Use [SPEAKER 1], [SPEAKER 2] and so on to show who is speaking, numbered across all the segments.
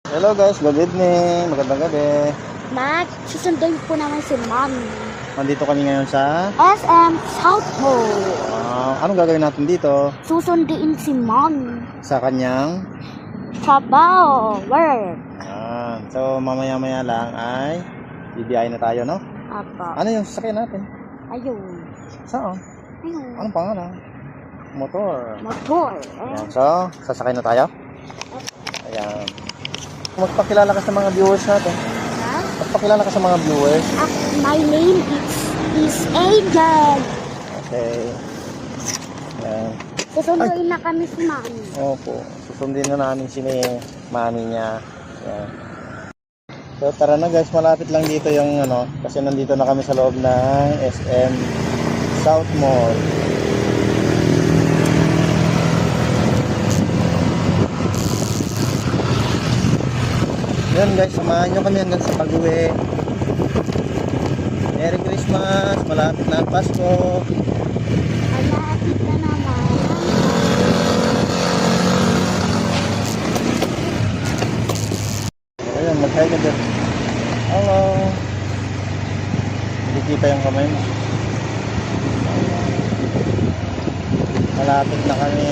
[SPEAKER 1] Hello guys, good evening. Magandang gabi.
[SPEAKER 2] Susunduin po naman si Mommy.
[SPEAKER 1] Nandito kami ngayon sa
[SPEAKER 2] SM South Mall.
[SPEAKER 1] anong gagawin natin dito?
[SPEAKER 2] Susunduin si Mommy.
[SPEAKER 1] Sa kanyang
[SPEAKER 2] Trabaho, work.
[SPEAKER 1] so mamaya-maya lang ay bibiyahe na tayo, no?
[SPEAKER 2] Apa.
[SPEAKER 1] Ano yung sasakyan natin?
[SPEAKER 2] Ayun.
[SPEAKER 1] Saan?
[SPEAKER 2] Ayun.
[SPEAKER 1] Anong pangalan? Motor.
[SPEAKER 2] Motor.
[SPEAKER 1] Ayan, so sasakay na tayo. Ayan. Magpakilala ka sa mga viewers natin.
[SPEAKER 2] Ha?
[SPEAKER 1] Magpakilala ka sa mga viewers.
[SPEAKER 2] My name is Angel.
[SPEAKER 1] Okay. Ayan.
[SPEAKER 2] Susunduin na kami si Mommy.
[SPEAKER 1] Opo. Susundin na namin si mami niya. Ayan. So tara na guys, malapit lang dito yung kasi nandito na kami sa loob ng SM South Mall. Yan guys, samahan nyo kami hanggang sa pag-uwi. Merry Christmas, malapit na ang Pasko.
[SPEAKER 2] Malapit na naman.
[SPEAKER 1] Ayan, mag-hi ka dyan. Hello. Hindi kita yung kamay mo. Malapit na kami.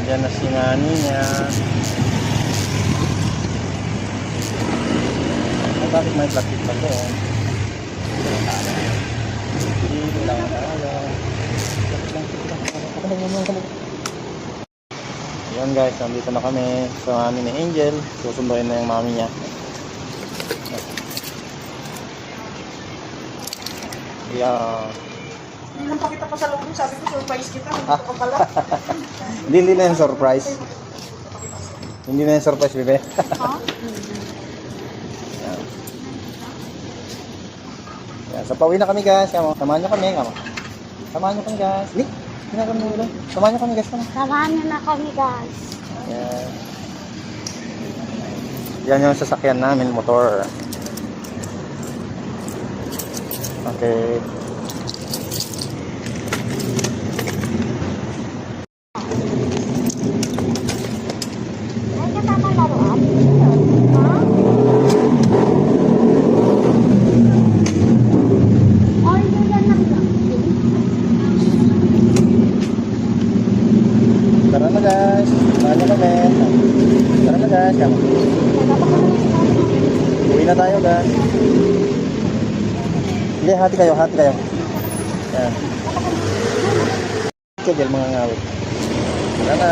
[SPEAKER 1] Diyan na si mami niya. Bakit may plastic pa to? Dito lang tayo. Ayan guys, nandito na kami sa mami ni Angel. Susunduin na yung mami niya. Yeah.
[SPEAKER 3] Hindi lang pakita pa sa loob. Sabi ko, surprise kita. Nandito ka pala.
[SPEAKER 1] Hindi na yung surprise. Hindi na yung surprise, bebe.
[SPEAKER 2] Ha?
[SPEAKER 1] Yan, so pauwi na kami guys. Samahan nyo kami. Samahan nyo kami guys. Lik, ginagawa mo ulo. Samahan nyo kami guys.
[SPEAKER 2] Samahan niyo na kami, guys.
[SPEAKER 1] Yan. Yan yung sasakyan namin, motor. Okay.
[SPEAKER 2] Ay, kasama laruan? Ha? Or yun yan lang lang.
[SPEAKER 1] Tara na guys. Samahan nyo kami. Tara na guys. Uwi na tayo guys. Hindi, hati kayo. Yan. Kagel mga ngawit. Tara na.